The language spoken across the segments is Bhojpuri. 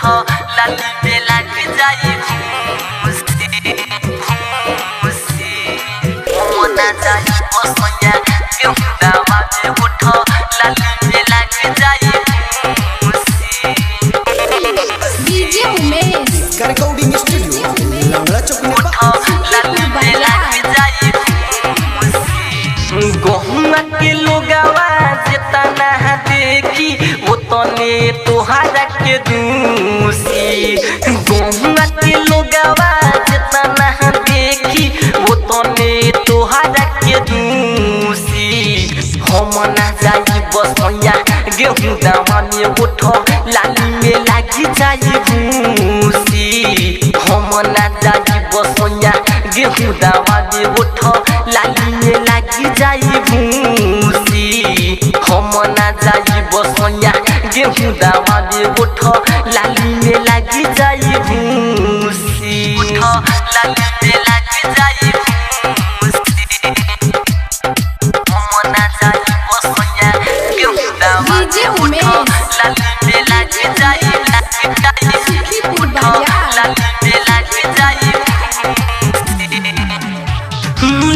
लाली में लग जाई भूसी मोना जाई बसैया गेहूं दवा में उठो लाली में लग जाई भूसी डीजे उमेश रिकॉर्डिंग स्टूडियो लंगड़ा चौक में लाली में लग जाई भूसी गेहूं के लोगवा जितना देखी वो तने तोहारा के दूसी गेहूं के लोगवा जितना देखी वो तने तोहारा के दूसी हम ना जाई बसैया गेहूं दवा में उठो लाली में लगी जाई भूसी हम ना जाई बसैया गेहूं दवा में उठो लाली में लगी जाई भूसी हम ना जाई बसैया गेहूं दवा में उठो लाली में लगी जाई भूसी उठो लाली में लगी जाई भूसी हम ना जाई बसैया गेहूं दवा में उठो लाली में लगी जाई उठो लाली में लगी जाई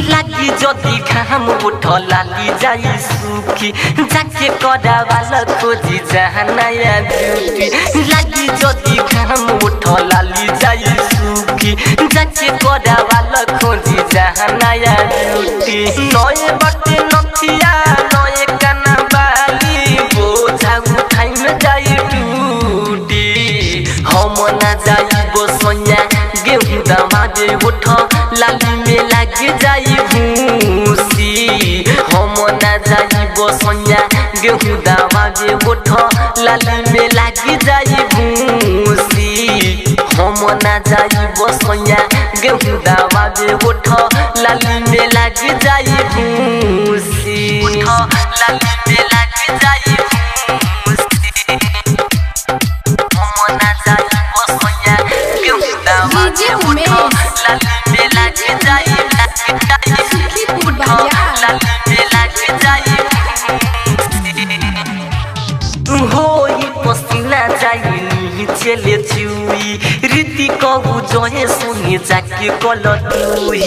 लागी जदि घाम उठ लाली जाई सुखी जाके कड़ा वाला खोजी जहानाया ड्यूटी लागी जदि घाम उठ लाली जाई सुखी जाके कड़ा वाला खोजी जहानाया ड्यूटी नए बटे नथिया नए काना बाली बोझा उठाई में जाई टूटी हम ना जाई बसैया गेहूं दवा में उठ लाली में लगी जाई भूसी हम ना जाई बसैया गेहूं दवा में उठ लाली में लगी जाई भूसी हम ना जाई बसैया गेहूं दवा में उठ लाली में लगी जाई भूसी उठ लाली में लगी जाई भूसी हम ना जाई बसैया गेहूं दवा में उठ लाली में लगी जाई होई पसीना जाई चले चुई रीति कबू जोहे सुनी जाके कलटुई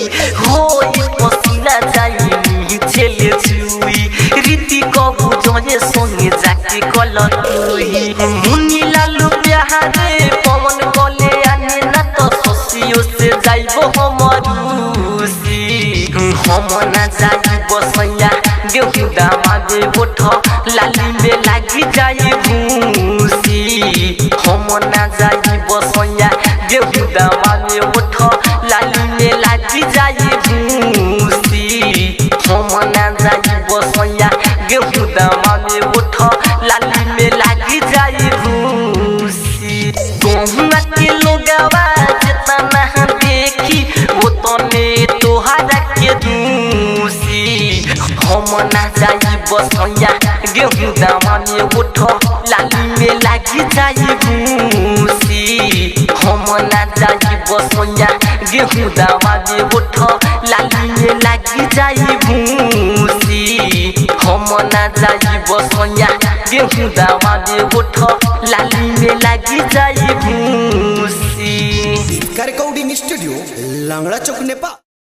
होई पसीना जाई चले चुई रीति कबू जोहे सुनी जाके कलटुई मुनी लालू प्यारे पवन गले आने ना तो सोसियो से जाइबो हमरूसी हम ना जाई बसैया गेहूं दवा में उठ लाली में लगी जाई भूसी हम ना जाई बसैया गेहूं दवा में उठ लाली में लगी जाई भूसी हम ना जाई बसैया गेहूं दवा में उठ लाली में लगी जाई भूसी गेहूं के लोगवा जितना देखी वो तने तोहारा के दूसी हम ना जाई बसैया गेहूं दवा में उठ लाली में लगी जाई भूसी हम ना जाई बसैया गेहूं दवा में उठ लाली में लगी जाई भूसी हम ना जाई बसैया गेहूं दवा में उठ लाली में लगी जाई भूसी रिकॉर्डिंग स्टूडियो लंगड़ा चौक नेपाल।